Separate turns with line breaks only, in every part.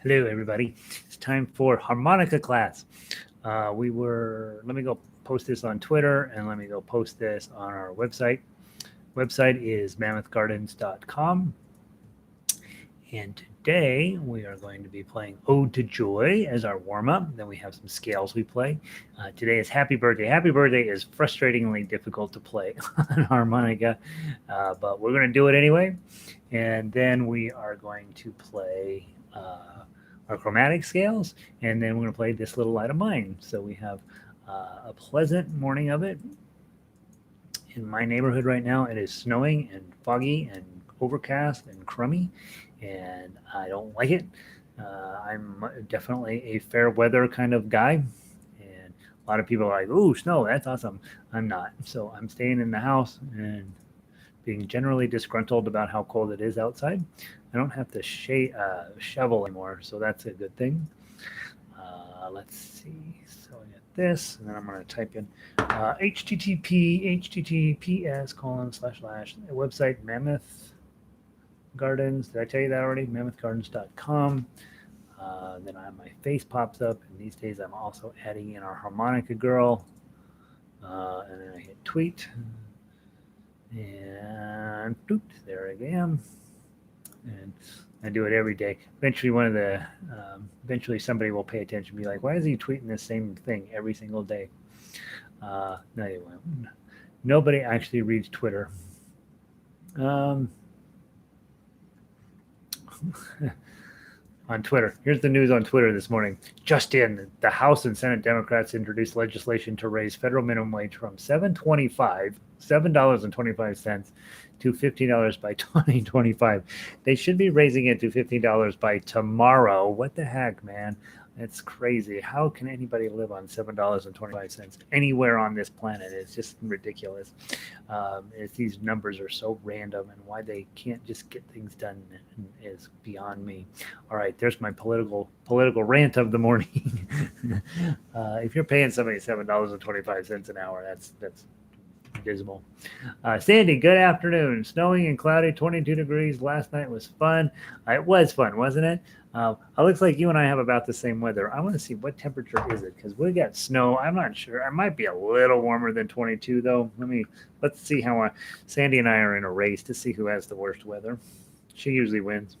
Hello, everybody. It's time for harmonica class. Let me go post this on Twitter and let me go post this on our website. Website is mammothgardens.com. And today we are going to be playing Ode to Joy as our warm up. Then we have some scales we play. Today is Happy Birthday. Happy Birthday is frustratingly difficult to play on harmonica, but we're going to do it anyway. And then we are going to play our chromatic scales, and then we're going to play This Little Light of Mine. So we have a pleasant morning of it. In my neighborhood right now, it is snowing and foggy and overcast and crummy, and I don't like it. I'm definitely a fair weather kind of guy, and a lot of people are like, "Ooh, snow, that's awesome." I'm not, so I'm staying in the house and being generally disgruntled about how cold it is outside. I don't have to shovel anymore, so that's a good thing. Let's see. So I got this, and then I'm going to type in https:// website Mammoth Gardens. Did I tell you that already? Mammothgardens.com. Then my face pops up, and these days I'm also adding in our harmonica girl. And then I hit tweet. And boop, there I am. And I do it every day. Eventually somebody will pay attention and be like, why is he tweeting the same thing every single day? No, they won't. Nobody actually reads Twitter. On Twitter. Here's the news on Twitter this morning. Just in, the House and Senate Democrats introduced legislation to raise federal minimum wage from $7.25 to $15 by 2025. They should be raising it to $15 by tomorrow. What the heck, man? It's crazy. How can anybody live on $7.25 anywhere on this planet? It's just ridiculous. These numbers are so random, and why they can't just get things done is beyond me. All right, there's my political rant of the morning. If you're paying somebody $7.25 an hour, that's dismal. Sandy, good afternoon. Snowing and cloudy, 22 degrees. Last night was fun. It was fun, wasn't it? It looks like you and I have about the same weather. I want to see what temperature is it, because we got snow. I'm not sure. It might be a little warmer than 22 though. Let's see how Sandy and I are in a race to see who has the worst weather. She usually wins.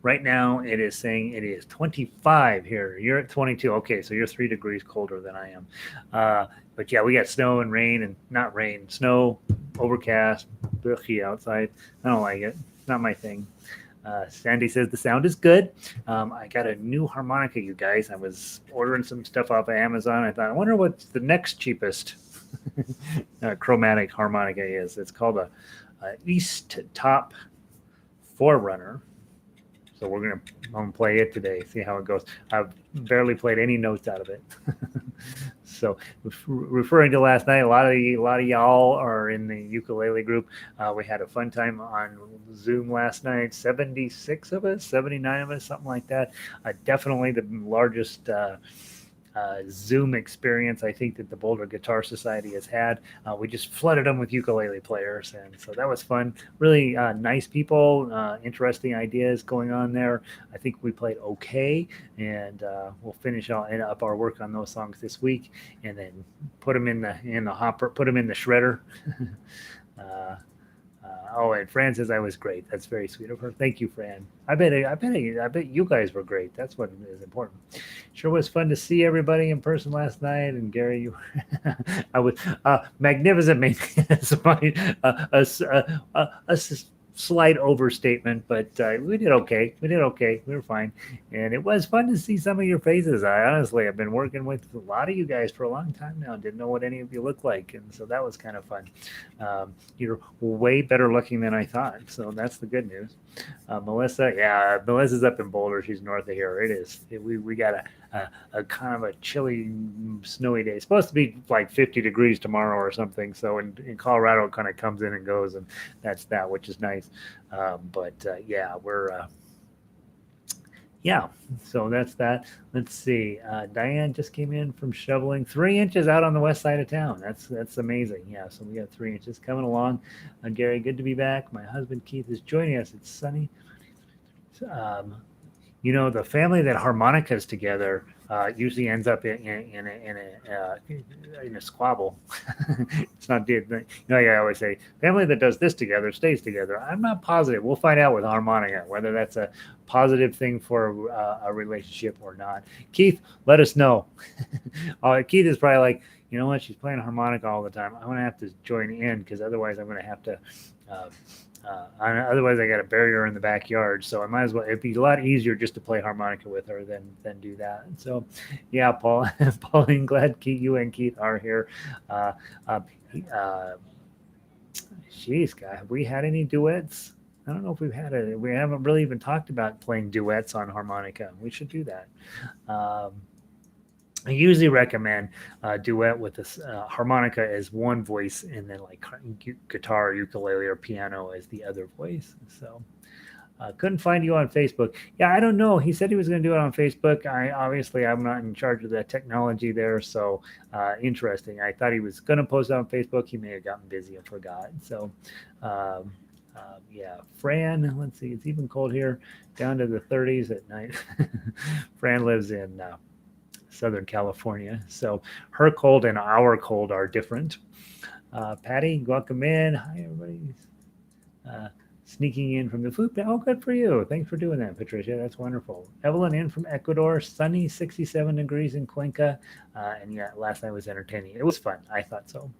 Right now it is saying it is 25 here. You're at 22. Okay, so you're 3 degrees colder than I am. But yeah, we got snow and rain, and not rain, snow, overcast, buggy outside. I don't like it. It's not my thing. Sandy says the sound is good. I got a new harmonica, you guys. I was ordering some stuff off of Amazon. I thought, I wonder what's the next cheapest chromatic harmonica is. It's called a East Top Forerunner. So I'm gonna play it today, see how it goes. I've barely played any notes out of it. So referring to last night, a lot of y'all are in the ukulele group. We had a fun time on Zoom last night. 76 of us, 79 of us, something like that. Definitely the largest Zoom experience I think that the Boulder Guitar Society has had. We just flooded them with ukulele players, and so that was fun. Really nice people, interesting ideas going on there. I think we played okay, and we'll finish up our work on those songs this week, and then put them in the hopper, put them in the shredder. And Fran says I was great. That's very sweet of her. Thank you, Fran. I bet you guys were great. That's what is important. Sure was fun to see everybody in person last night. And Gary, you, I was magnificent. Maybe that's a slight overstatement, but we did okay. We were fine, and it was fun to see some of your faces. I honestly have been working with a lot of you guys for a long time now. Didn't know what any of you looked like, and so that was kind of fun. You're way better looking than I thought, so that's the good news. Melissa's up in Boulder. She's north of here. We got a kind of a chilly, snowy day. It's supposed to be like 50 degrees tomorrow or something. So in Colorado, it kind of comes in and goes, and that's that, which is nice. So that's that. Let's see. Diane just came in from shoveling 3 inches out on the west side of town. That's amazing. Yeah, so we got 3 inches coming along. Gary, good to be back. My husband Keith is joining us. It's sunny. The family that harmonicas together usually ends up in a squabble. It's not good. Like I always say, family that does this together stays together. I'm not positive. We'll find out with harmonica whether that's a positive thing for a relationship or not. Keith, let us know. Keith is probably like, you know what? She's playing harmonica all the time. I'm gonna have to join in because otherwise I'm gonna have to. Uh, Otherwise, I got to bury her in the backyard. So I might as well. It'd be a lot easier just to play harmonica with her than do that. So, yeah, Paul, Pauline, glad you and Keith are here. Uh, uh, uh, Geez, guy, have we had any duets? I don't know if we've had it. We haven't really even talked about playing duets on harmonica. We should do that. Um, I usually recommend duet with this harmonica as one voice, and then like guitar, ukulele, or piano as the other voice. So couldn't find you on Facebook. Yeah, I don't know. He said he was going to do it on Facebook. I'm not in charge of the technology there, so interesting. I thought he was going to post it on Facebook. He may have gotten busy and forgot. So. Um, yeah, Fran, let's see, it's even cold here, down to the 30s at night. Fran lives in Southern California. So her cold and our cold are different. Patty, welcome in. Hi, everybody. Uh, Sneaking in from the food. Oh, good for you. Thanks for doing that, Patricia. That's wonderful. Evelyn in from Ecuador. Sunny, 67 degrees in Cuenca. And yeah, last night was entertaining. It was fun. I thought so.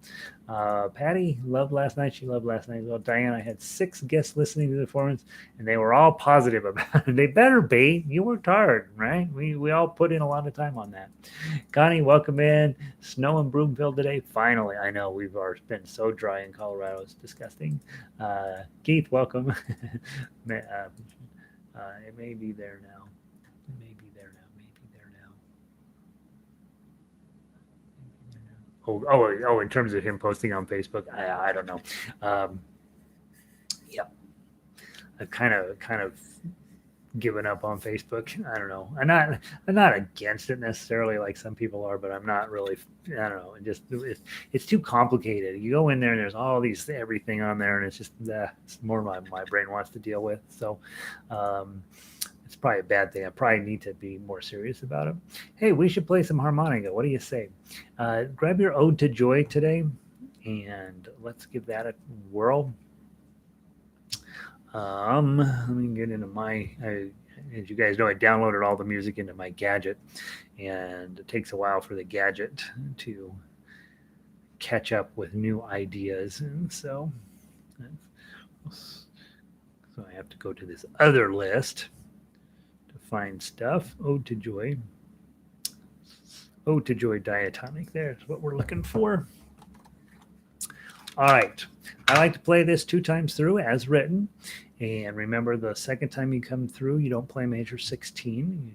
Patty loved last night. She loved last night. Well, Diane, I had 6 guests listening to the performance, and they were all positive about it. They better be. You worked hard, right? We all put in a lot of time on that. Connie, welcome in. Snow in Broomfield today. Finally, I know we've been so dry in Colorado. It's disgusting. Keith, welcome. It may be there now. It may be there now. Maybe there now. In terms of him posting on Facebook, I don't know. Um, yeah, I've kind of given up on Facebook. I don't know. I'm not against it necessarily like some people are, but I'm not really. I don't know. It's too complicated. You go in there and there's all these everything on there, and it's just it's more my brain wants to deal with. So. It's probably a bad thing. I probably need to be more serious about it. Hey, we should play some harmonica. What do you say? Grab your Ode to Joy today, and let's give that a whirl. Let me get into as you guys know, I downloaded all the music into my gadget, and it takes a while for the gadget to catch up with new ideas, and so I have to go to this other list to find stuff. Ode to Joy. Ode to Joy diatonic. There's what we're looking for. All right. I like to play this 2 times through as written. And remember, the second time you come through, you don't play major 16.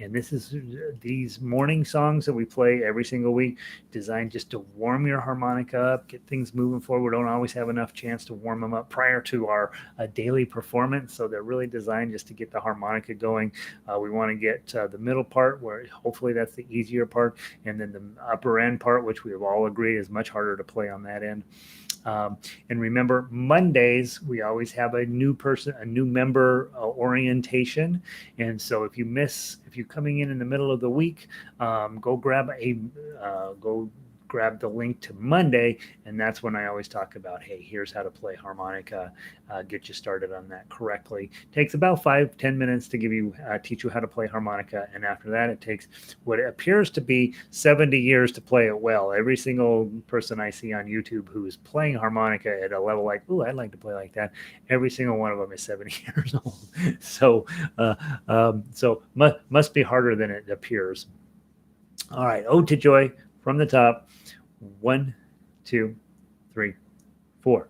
And this is these morning songs that we play every single week, designed just to warm your harmonica up, get things moving forward. We don't always have enough chance to warm them up prior to our daily performance. So they're really designed just to get the harmonica going. We want to get the middle part, where hopefully that's the easier part. And then the upper end part, which we have all agreed is much harder to play on that end. And remember, Mondays, we always have a new member orientation. And so if you're coming in the middle of the week, go grab the link to Monday, and that's when I always talk about, hey, here's how to play harmonica, get you started on that correctly. Takes about 5-10 minutes to teach you how to play harmonica, and after that, it takes what appears to be 70 years to play it well. Every single person I see on YouTube who is playing harmonica at a level like, ooh, I'd like to play like that, every single one of them is 70 years old. So, must be harder than it appears. All right, Ode to Joy from the top. 1, 2, 3, 4.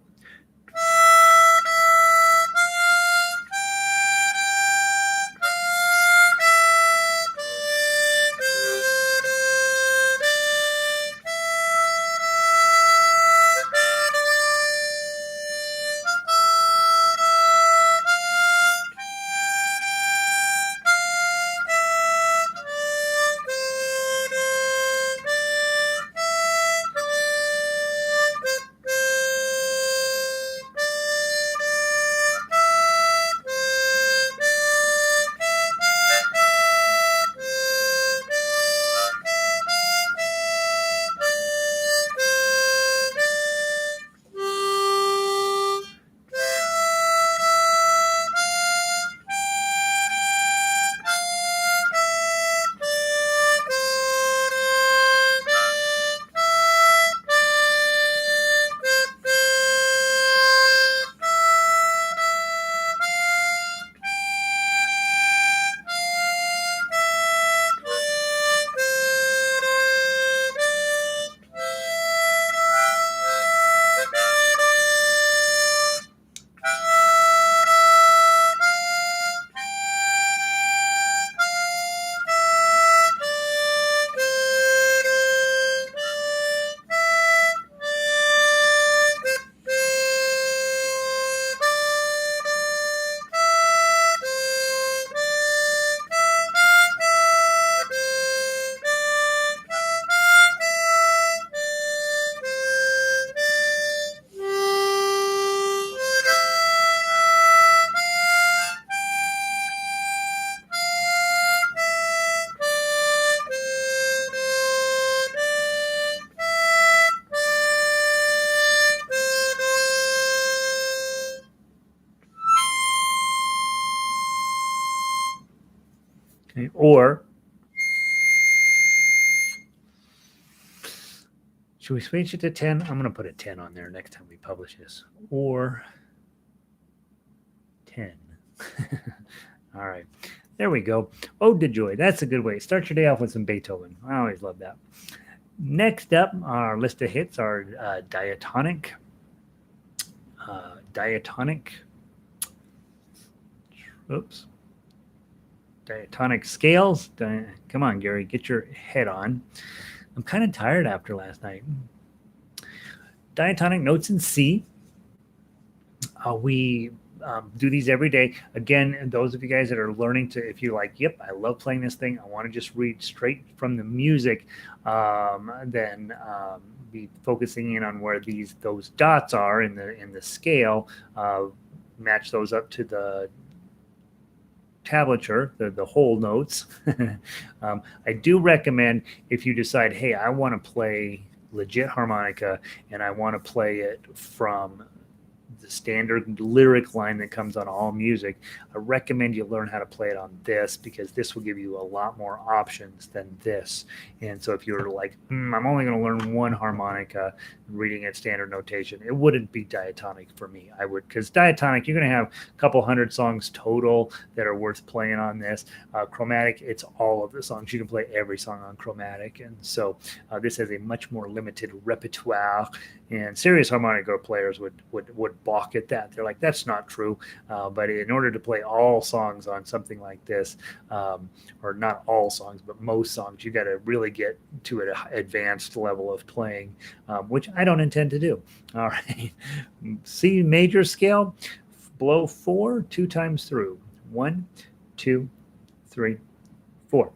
Okay. Or should we switch it to 10? I'm going to put a 10 on there next time we publish this. Or 10. All right. There we go. Ode to Joy. That's a good way. Start your day off with some Beethoven. I always love that. Next up, our list of hits are diatonic. Oops. Diatonic scales. Come on, Gary, get your head on. I'm kind of tired after last night. Diatonic notes in C. We do these every day. Again, those of you guys that are learning to, if you're like, yep, I love playing this thing, I want to just read straight from the music, then be focusing in on where those dots are in the scale, match those up to the tablature, the whole notes. I do recommend, if you decide, hey, I want to play legit harmonica and I want to play it from the standard lyric line that comes on all music, I recommend you learn how to play it on this, because this will give you a lot more options than this. And so if you're like, I'm only going to learn one harmonica, reading at standard notation, it wouldn't be diatonic for me. I would, because diatonic, you're going to have a couple hundred songs total that are worth playing on this. Chromatic, it's all of the songs. You can play every song on Chromatic. And so this has a much more limited repertoire, and serious harmonica players would balk at that. They're like, that's not true. But in order to play all songs on something like this, or not all songs, but most songs, you got to really get to an advanced level of playing, which I don't intend to do. All right. C major scale, blow 4 2 times through. 1, 2, 3, 4.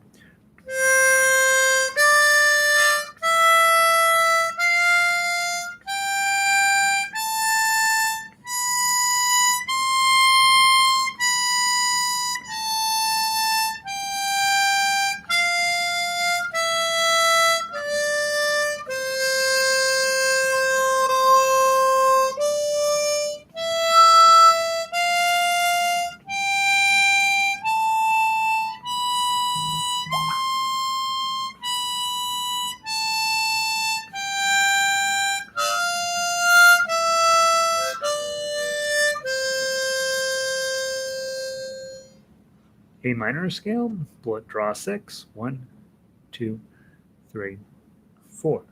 A minor scale, draw 6. 1, 2, 3, 4.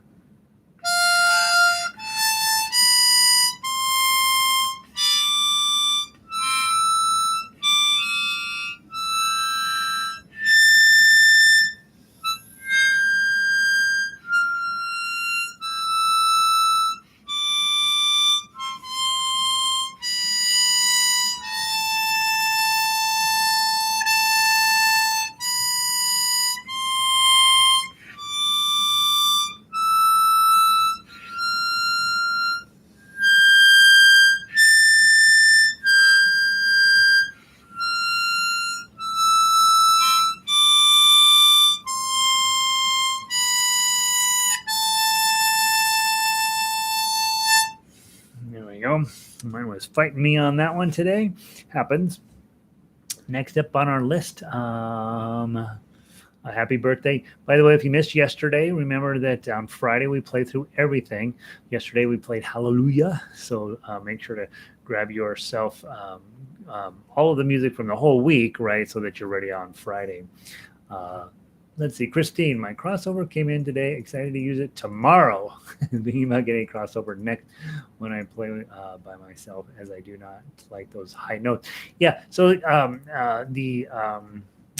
Mine was fighting me on that one today. Happens. Next up on our list, a happy birthday. By the way, if you missed yesterday, remember that on Friday we played through everything. Yesterday we played Hallelujah. So make sure to grab yourself all of the music from the whole week, right? So that you're ready on Friday. Let's see, Christine, my crossover came in today. Excited to use it tomorrow. Thinking about getting a crossover next when I play by myself, as I do not like those high notes. Yeah, so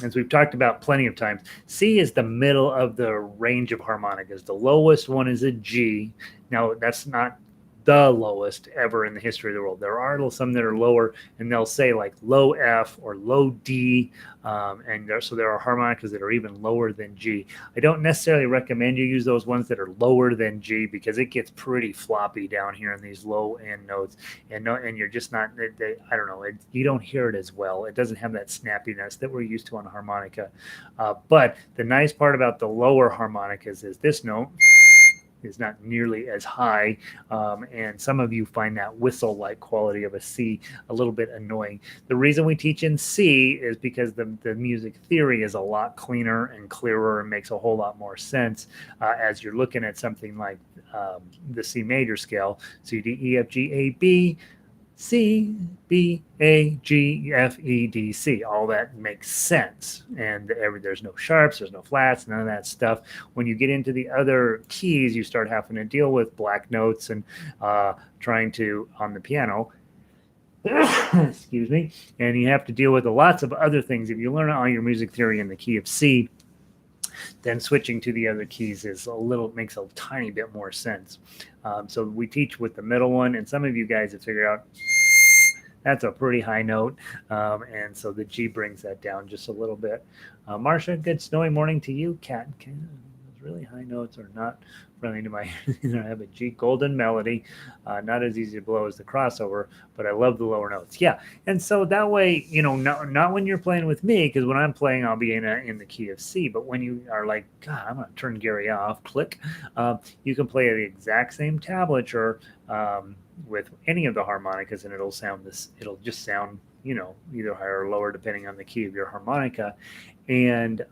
as we've talked about plenty of times, C is the middle of the range of harmonicas. The lowest one is a G. Now, that's not the lowest ever in the history of the world. There are some that are lower, and they'll say like low F or low D, so there are harmonicas that are even lower than G. I don't necessarily recommend you use those ones that are lower than G, because it gets pretty floppy down here in these low end notes, and you're just not. I don't know. You don't hear it as well. It doesn't have that snappiness that we're used to on a harmonica. But the nice part about the lower harmonicas is this note is not nearly as high, and some of you find that whistle-like quality of a C a little bit annoying. The reason we teach in C is because the music theory is a lot cleaner and clearer and makes a whole lot more sense as you're looking at something like the C major scale, C, D, E, F, G, A, B, C, B, A, G, F, E, D, C. All that makes sense. And there's no sharps, there's no flats, none of that stuff. When you get into the other keys, you start having to deal with black notes and trying to, on the piano, excuse me, and you have to deal with lots of other things. If you learn all your music theory in the key of C, then switching to the other keys makes a tiny bit more sense. So we teach with the middle one, and some of you guys have figured out that's a pretty high note, and so the G brings that down just a little bit. Marcia, good snowy morning to you. Cat, those really high notes are not friendly to my I have a G golden melody, not as easy to blow as the crossover, but I love the lower notes. Yeah, and so that way, not when you're playing with me, because when I'm playing, I'll be in the key of C. But when you are like, God, I'm gonna turn Gary off, click, you can play the exact same tablature with any of the harmonicas, and it'll just sound, either higher or lower depending on the key of your harmonica. And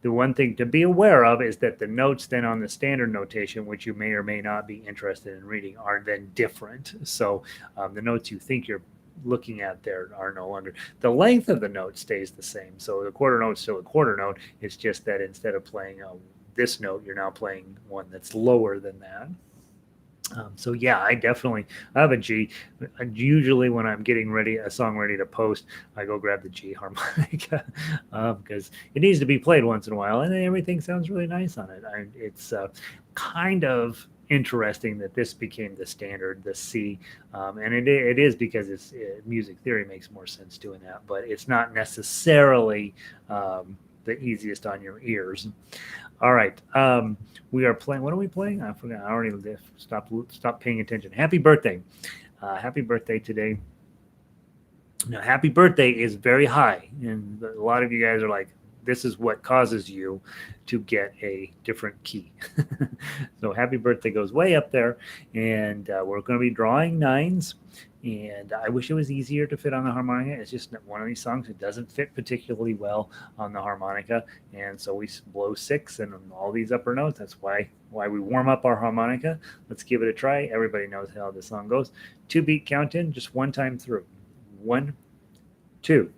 the one thing to be aware of is that the notes then on the standard notation, which you may or may not be interested in reading, are then different. So the notes you think you're looking at there are no longer. The length of the note stays the same. So the quarter note is still a quarter note. It's just that instead of playing this note, you're now playing one that's lower than that. So yeah, I have a G. Usually when I'm getting a song ready to post, I go grab the G harmonica because it needs to be played once in a while, and then everything sounds really nice on it. It's kind of interesting that this became the standard, the C, and it is because music theory makes more sense doing that, but it's not necessarily the easiest on your ears. All right. We are playing. What are we playing? I forgot. I already stopped paying attention. Happy birthday. Happy birthday today. Now, happy birthday is very high. And a lot of you guys are like, this is what causes you to get a different key. So happy birthday goes way up there. And we're going to be drawing nines. And I wish it was easier to fit on the harmonica. It's just one of these songs that doesn't fit particularly well on the harmonica. And so we blow six and all these upper notes. That's why we warm up our harmonica. Let's give it a try. Everybody knows how this song goes. 2-beat count in, just one time through. 1, 2.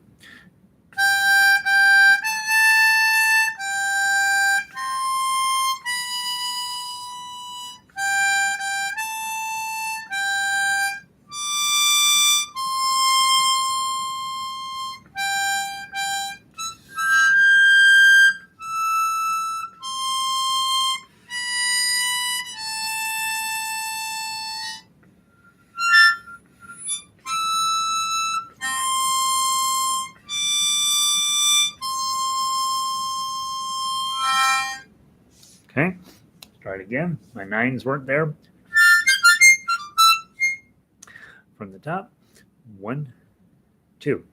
Okay, try it again. My nines weren't there. From the top, 1, 2.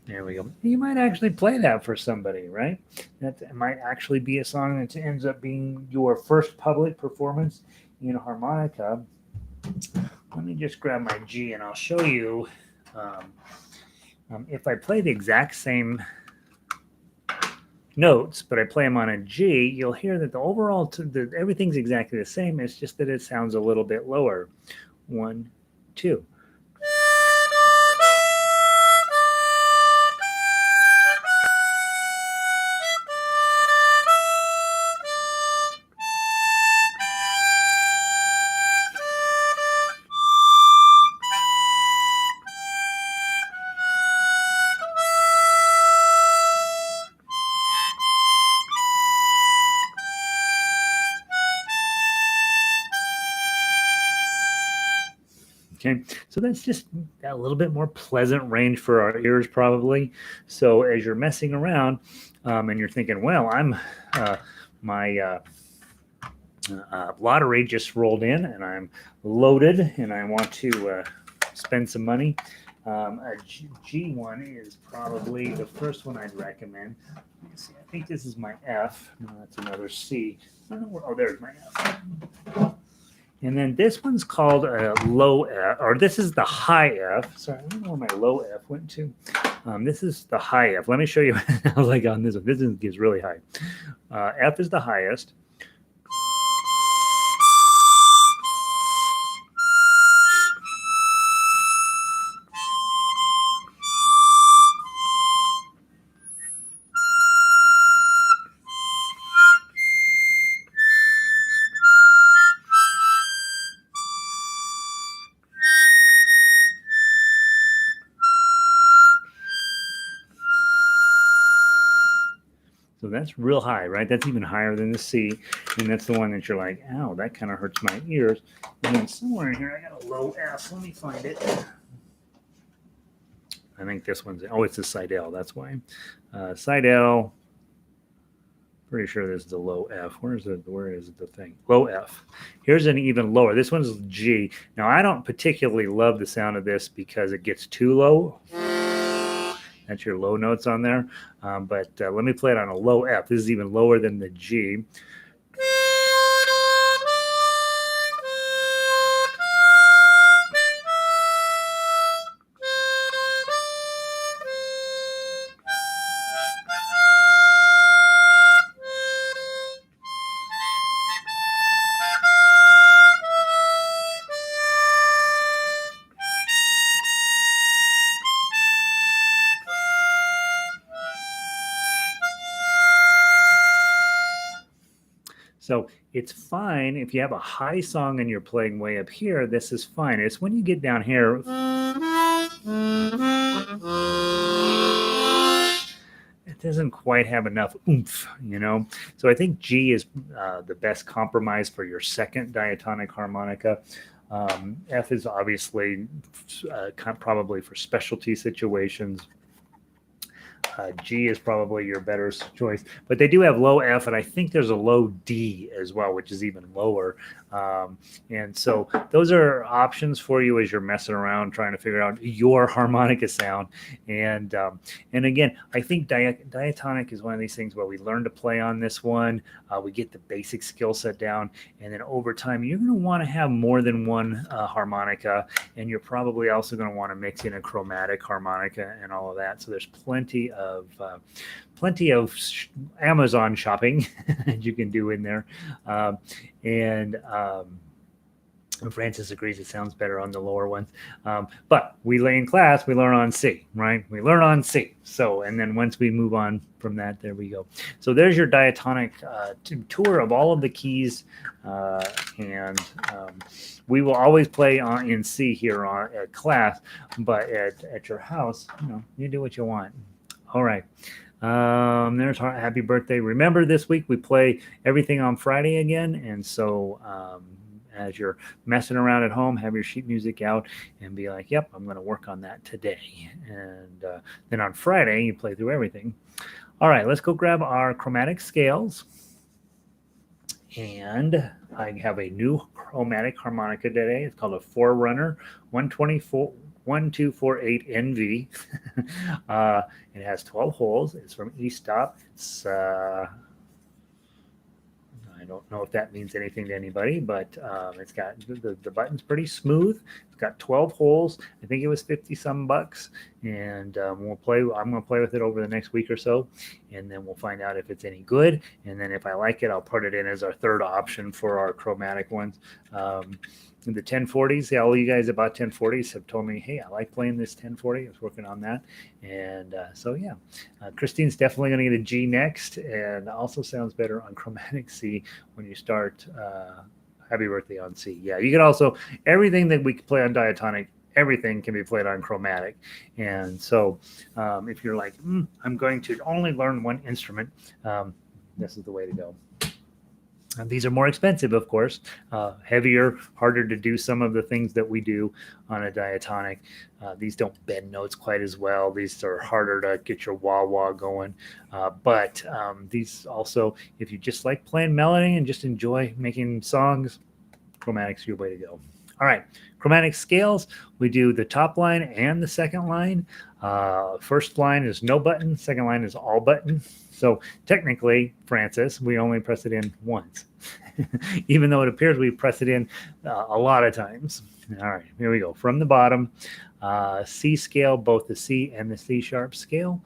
There we go. You might actually play that for somebody, right? That might actually be a song that ends up being your first public performance in harmonica. Let me just grab my G and I'll show you. If I play the exact same notes, but I play them on a G, you'll hear that the overall, everything's exactly the same. It's just that it sounds a little bit lower. 1, 2. Okay, so that's just a little bit more pleasant range for our ears, probably. So as you're messing around and you're thinking, well, my lottery just rolled in and I'm loaded and I want to spend some money. A G1 is probably the first one I'd recommend. Let me see. I think this is my F. No, that's another C. I don't know where, oh, there's my F. And then this one's called a low F, or this is the high F. Sorry, I don't know where my low F went to. This is the high F. Let me show you how I got on this one. This is really high. F is the highest. So that's real high, right? That's even higher than the C. And that's the one that you're like, ow, that kind of hurts my ears. And then somewhere in here, I got a low F. Let me find it. I think this one's, oh, it's a side L. That's why. Side L. Pretty sure this is a low F. Where is the thing? Low F. Here's an even lower. This one's G. Now, I don't particularly love the sound of this because it gets too low. That's your low notes on there. But let me play it on a low F. This is even lower than the G. So it's fine if you have a high song and you're playing way up here, this is fine. It's when you get down here, it doesn't quite have enough oomph, you know? So I think G is the best compromise for your second diatonic harmonica. F is obviously probably for specialty situations. G is probably your better choice, but they do have low F, and I think there's a low D as well, which is even lower. And so those are options for you as you're messing around trying to figure out your harmonica sound. And again, I think diatonic is one of these things where we learn to play on this one. We get the basic skill set down, and then over time, you're going to want to have more than one harmonica, and you're probably also going to want to mix in a chromatic harmonica and all of that. So there's plenty of Amazon shopping that you can do in there. Francis agrees it sounds better on the lower ones. But we lay in class, we learn on C, right? We learn on C. So, and then once we move on from that, there we go. So there's your diatonic tour of all of the keys. We will always play in C here at class, but at your house, you do what you want. All right. There's happy birthday. Remember, this week we play everything on Friday again. And so as you're messing around at home, have your sheet music out and be like, yep, I'm going to work on that today. And then on Friday, you play through everything. All right, let's go grab our chromatic scales. And I have a new chromatic harmonica today. It's called a Forerunner 1248 NV. It has 12 holes. It's from E-Stop. It's I don't know if that means anything to anybody, but it's got the button's pretty smooth. It's got 12 holes. I think it was 50 some bucks, and we'll play. I'm going to play with it over the next week or so, and then we'll find out if it's any good. And then if I like it, I'll put it in as our third option for our chromatic ones. The 1040s, all you guys about 1040s have told me, hey, I like playing this 1040. I was working on that. And so, yeah, Christine's definitely going to get a G next, and also sounds better on chromatic C when you start Happy Birthday on C. Yeah, you can also, everything that we play on diatonic, everything can be played on chromatic. And so if you're like, I'm going to only learn one instrument, this is the way to go. These are more expensive, of course, heavier, harder to do some of the things that we do on a diatonic. These don't bend notes quite as well. These are harder to get your wah wah going. But these also, if you just like playing melody and just enjoy making songs, Chromatic's your way to go. All right, chromatic scales. We do the top line and the second line. First line is no button. Second line is all button. So technically, Francis, we only press it in once, even though it appears we press it in a lot of times. All right, here we go. From the bottom, C scale, both the C and the C sharp scale.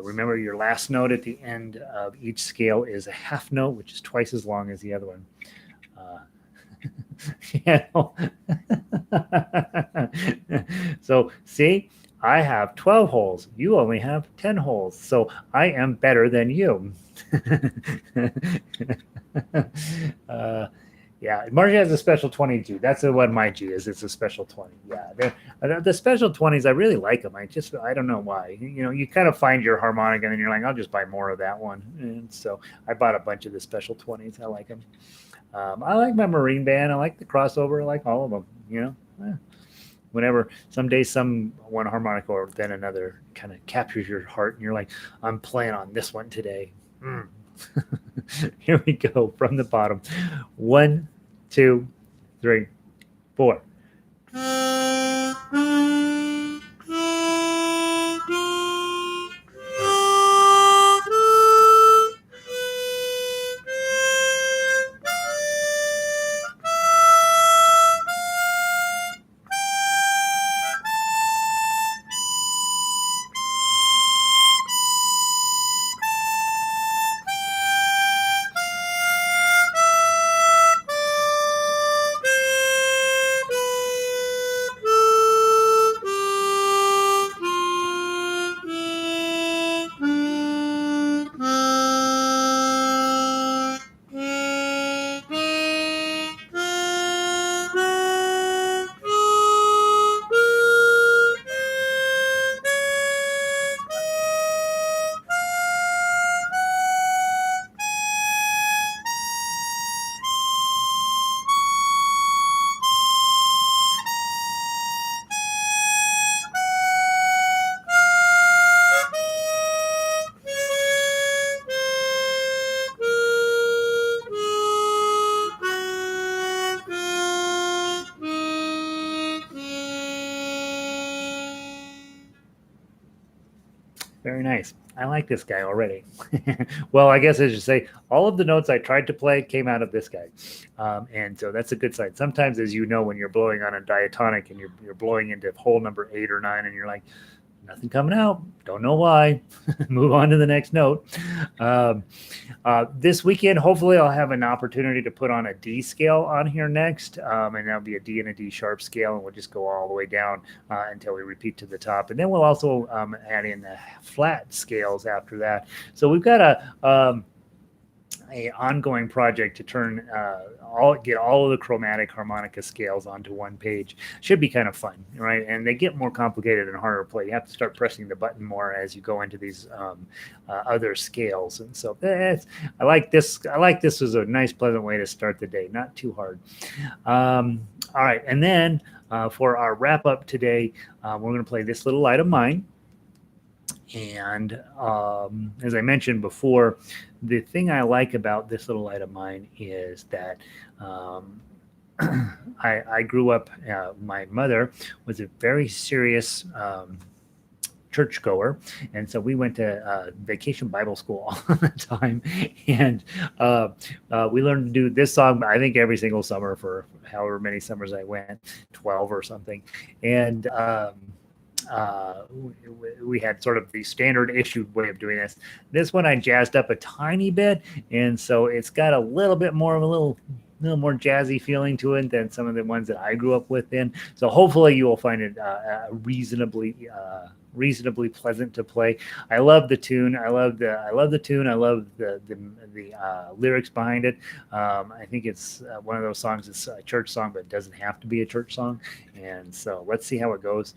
Remember, your last note at the end of each scale is a half note, which is twice as long as the other one. Yeah. So see, I have 12 holes. You only have 10 holes. So I am better than you. Yeah, Margie has a special 22. That's what my G is. It's a special 20. Yeah, the special 20s, I really like them. I don't know why. You kind of find your harmonica and then you're like, I'll just buy more of that one. And so I bought a bunch of the special 20s. I like them. I like my Marine band. I like the crossover. I like all of them. Whenever someday one harmonica or then another kind of captures your heart and you're like, I'm playing on this one today. Here we go from the bottom. 1, 2, 3, 4. Very nice. I like this guy already. Well, I guess I should say all of the notes I tried to play came out of this guy. And so that's a good sign. Sometimes, as you know, when you're blowing on a diatonic and you're blowing into hole number 8 or 9 and you're like, nothing coming out. Don't know why. Move on to the next note. This weekend, hopefully, I'll have an opportunity to put on a D scale on here next, and that'll be a D and a D sharp scale, and we'll just go all the way down until we repeat to the top. And then we'll also add in the flat scales after that. So we've got a ongoing project to get all of the chromatic harmonica scales onto one page. Should be kind of fun, right? And they get more complicated and harder to play. You have to start pressing the button more as you go into these other scales. And so I like this. I like this as a nice, pleasant way to start the day. Not too hard. All right, and then for our wrap up today, we're going to play This Little Light of Mine. And as I mentioned before, the thing I like about This Little Light of Mine is that I grew up, my mother was a very serious churchgoer, and so we went to vacation Bible school all the time, and we learned to do this song, I think, every single summer for however many summers I went, 12 or something. And we had sort of the standard issue way of doing this. This one I jazzed up a tiny bit, and so it's got a little bit more of a little more jazzy feeling to it than some of the ones that I grew up with. So hopefully you will find it reasonably pleasant to play. I love the tune. I love the tune. I love the lyrics behind it. I think it's one of those songs. It's a church song, but it doesn't have to be a church song. And so let's see how it goes.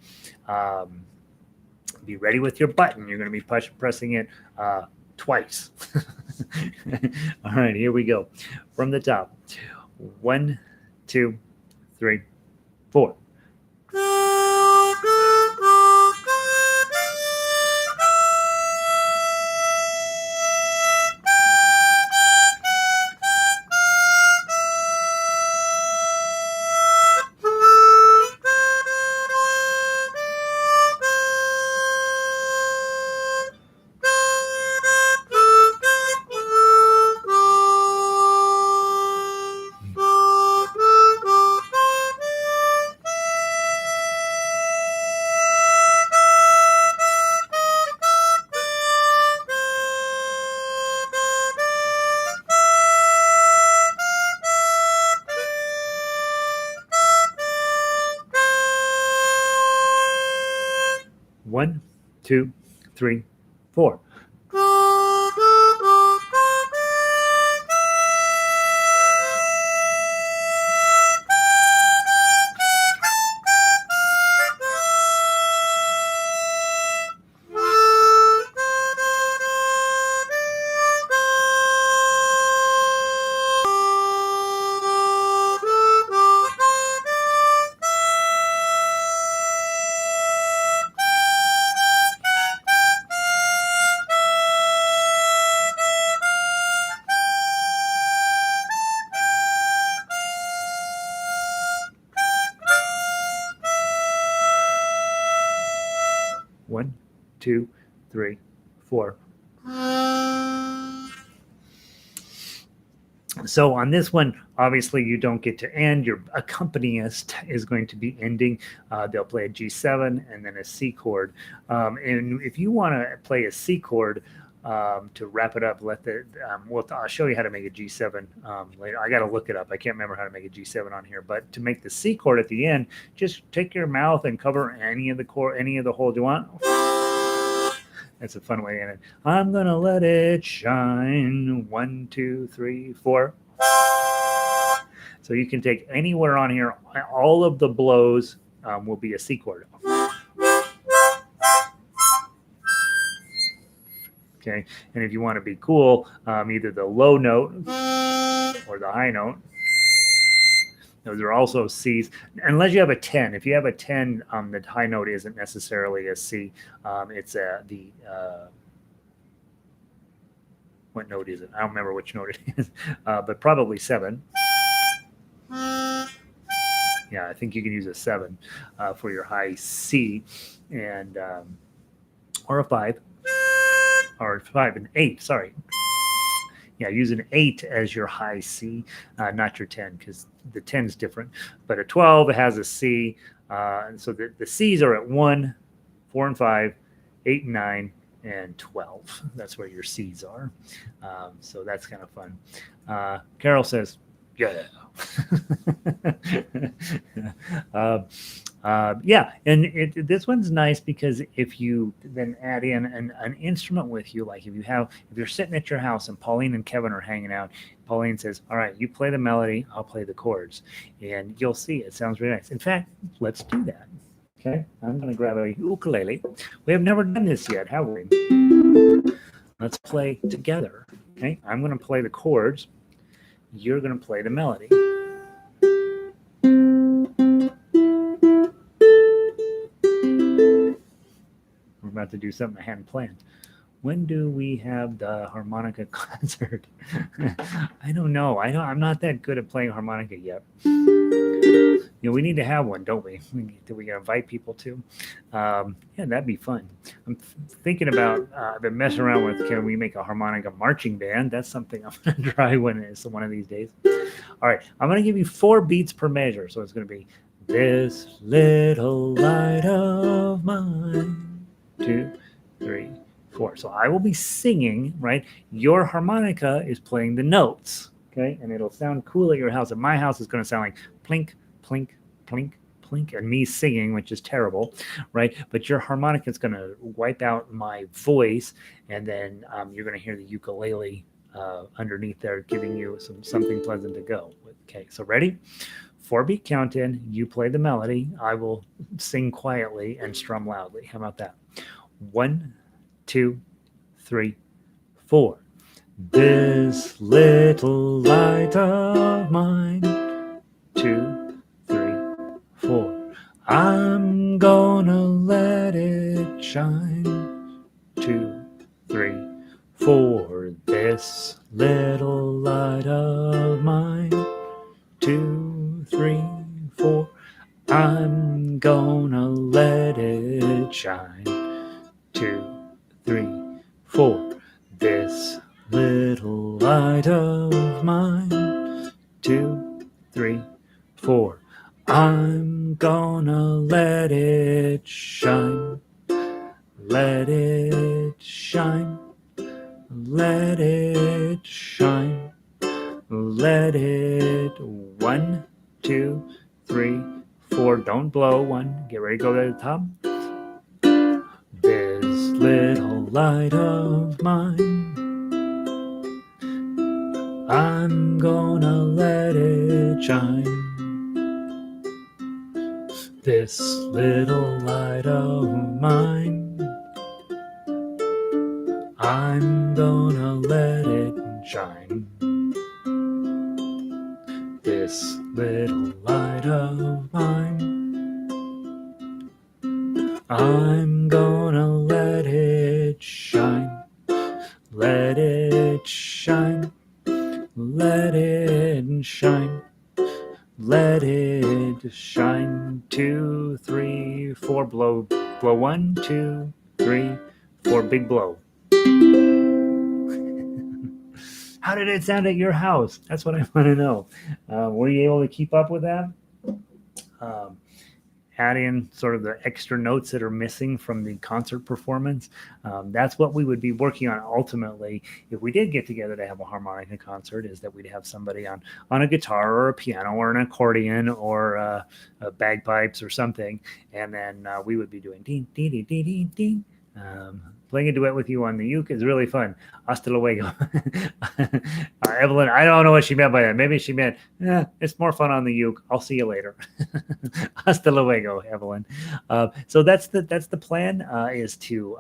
Be ready with your button. You're going to be pressing it twice. All right, here we go. From the top. 1, 2, 3, 4. One, two, three, 4. One, two, three, 4. So on this one, obviously you don't get to end. Your accompanist is going to be ending. They'll play a G7 and then a C chord. And if you want to play a C chord to wrap it up, I'll show you how to make a G7 later. I got to look it up. I can't remember how to make a G7 on here. But to make the C chord at the end, just take your mouth and cover any of the holes you want. That's a fun way in it. I'm gonna let it shine. 1, 2, 3, 4. So you can take anywhere on here. All of the blows will be a C chord. Okay, and if you want to be cool, either the low note or the high note. Those are also C's, unless you have a 10. If you have a 10, the high note isn't necessarily a C. It's what note is it? I don't remember which note it is, but probably 7. Yeah, I think you can use a 7 for your high C, and or a 5, or 5 and 8. Sorry. Yeah, use an 8 as your high C, not your 10, because the 10 is different. But a 12 has a C, and so the C's are at 1, 4 and 5, 8 and 9, and 12. That's where your C's are. So that's kind of fun. Carol says, yeah. Yeah, and this one's nice because if you then add in an instrument with you, like if you're sitting at your house and Pauline and Kevin are hanging out, Pauline says, all right, you play the melody, I'll play the chords, and you'll see it sounds really nice. In fact, let's do that. Okay, I'm going to grab a ukulele. We have never done this yet, have we? Let's play together. Okay, I'm going to play the chords. You're going to play the melody. We're about to do something I hadn't planned. When do we have the harmonica concert? I don't know. I'm not that good at playing harmonica yet. We need to have one, don't we? Do we invite people to? Yeah, that'd be fun. I'm thinking about, I've been messing around with, can we make a harmonica marching band? That's something I'm going to try one of these days. All right, I'm going to give you 4 beats per measure. So it's going to be this little light of mine, 2, 3, 4. So I will be singing, right? Your harmonica is playing the notes, okay? And it'll sound cool at your house. At my house, it's going to sound like plink, plink, plink, plink, and me singing, which is terrible, right? But your harmonica is going to wipe out my voice, and then you're going to hear the ukulele underneath there giving you something pleasant to go. Okay, so ready? 4-beat count in, you play the melody, I will sing quietly and strum loudly. How about that? 1, 2, 3, 4. This little light of mine. 2, 3, 4. I'm gonna let it shine. 2, 3, 4. This little light of mine. 2, 3, 4. I'm gonna let it shine. 2, 3, 4. This little light of mine. 2, 3, 4. I'm gonna let it shine. Let it shine. Let it shine. Let it. 1, 2, 3, 4. Don't blow. 1. Get ready to go to the top. This little light of mine. I'm gonna let it shine. This little light of mine. I'm gonna let it shine. This little light of mine. I'm gonna let it shine. Let it shine. Let it shine. Let it shine. 2, 3, 4. Blow. 1, 2, 3, 4. Big blow. How did it sound at your house? That's what I want to know. Were you able to keep up with that? Add in sort of the extra notes that are missing from the concert performance. That's what we would be working on ultimately if we did get together to have a harmonica concert, is that we'd have somebody on a guitar or a piano or an accordion or bagpipes or something, and then we would be doing ding, ding, ding, ding, ding, ding. Playing a duet with you on the uke is really fun. Hasta luego. Evelyn, I don't know what she meant by that. Maybe she meant, it's more fun on the uke. I'll see you later. Hasta luego, Evelyn. So that's the plan, is to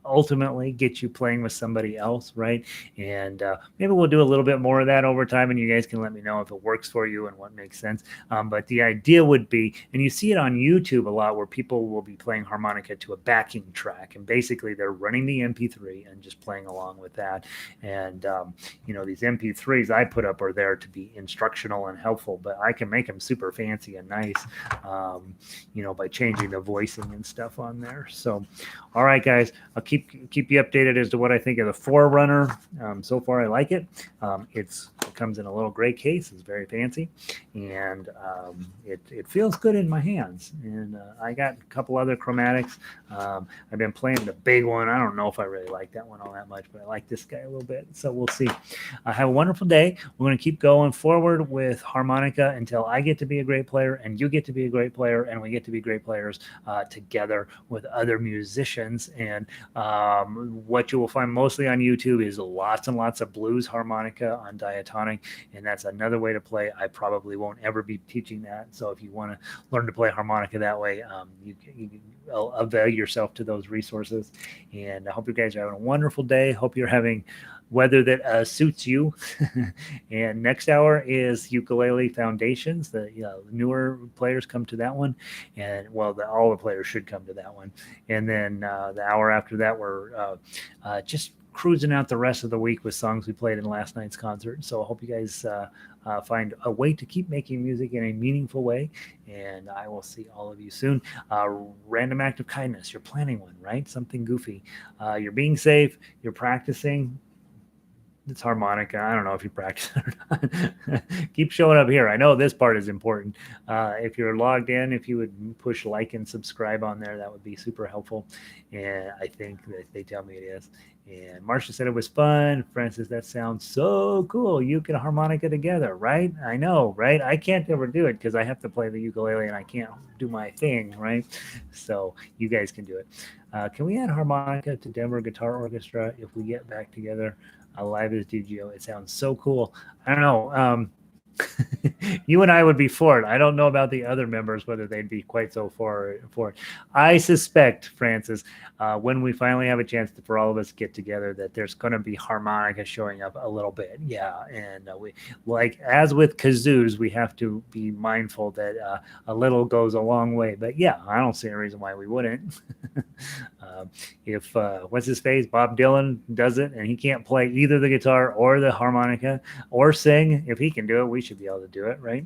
ultimately get you playing with somebody else, right? And maybe we'll do a little bit more of that over time, and you guys can let me know if it works for you and what makes sense. But the idea would be, and you see it on YouTube a lot, where people will be playing harmonica to a backing track, and basically they're running the MP3 and just playing along with that. And these MP3s I put up are there to be instructional and helpful, but I can make them super fancy and nice, by changing the voicing and stuff on there. So, all right, guys, I'll keep you updated as to what I think of the Forerunner. So far, I like it. It comes in a little gray case. It's very fancy, and it feels good in my hands. And I got a couple other chromatics. I've been playing the big one. I don't know if I really like that one all that much, but I like this guy a little bit. So we'll see. Have a wonderful day. We're going to keep going forward with harmonica until I get to be a great player, and you get to be a great player, and we get to be great players together with other musicians. And what you will find mostly on YouTube is lots and lots of blues harmonica on diatonic, and that's another way to play. I probably won't ever be teaching that. So if you want to learn to play harmonica that way, you avail yourself to those resources. And I hope you guys are having a wonderful day. Hope you're having weather that suits you. And next hour is ukulele foundations. The newer players come to that one, and all the players should come to that one. And then the hour after that, we're just cruising out the rest of the week with songs we played in last night's concert. So I hope you guys find a way to keep making music in a meaningful way, and I will see all of you soon. Random act of kindness. You're planning one, right? Something goofy. You're being safe. You're practicing. It's harmonica. I don't know if you practice it or not. Keep showing up here. I know this part is important. If you're logged in, if you would push like and subscribe on there, that would be super helpful. And I think that they tell me it is. And Marcia said it was fun. Francis, that sounds so cool. You can harmonica together, right? I know, right? I can't ever do it because I have to play the ukulele and I can't do my thing, right? So you guys can do it. Can we add harmonica to Denver Guitar Orchestra if we get back together? Live as DGO. It sounds so cool. I don't know. You and I would be for it. I don't know about the other members whether they'd be quite so for it. I suspect, Francis, when we finally have a chance for all of us to get together, that there's going to be harmonica showing up a little bit. Yeah, and we, like as with kazoos, we have to be mindful that a little goes a long way. But yeah, I don't see any reason why we wouldn't. If what's his face, Bob Dylan does it, and he can't play either the guitar or the harmonica or sing, if he can do it, we should be able to do it, right?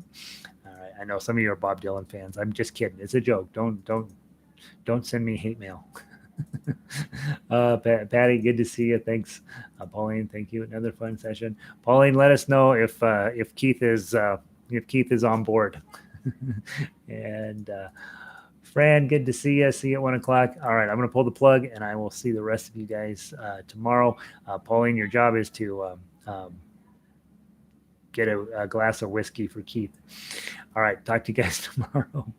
All right. I know some of you are Bob Dylan fans. I'm just kidding. It's a joke. Don't send me hate mail. Patty, good to see you. Thanks, Pauline. Thank you. Another fun session. Pauline, let us know if Keith is on board. And Fran, good to see you. See you at 1 o'clock. All right, I'm going to pull the plug, and I will see the rest of you guys tomorrow. Pauline, your job is to get a glass of whiskey for Keith. All right, talk to you guys tomorrow.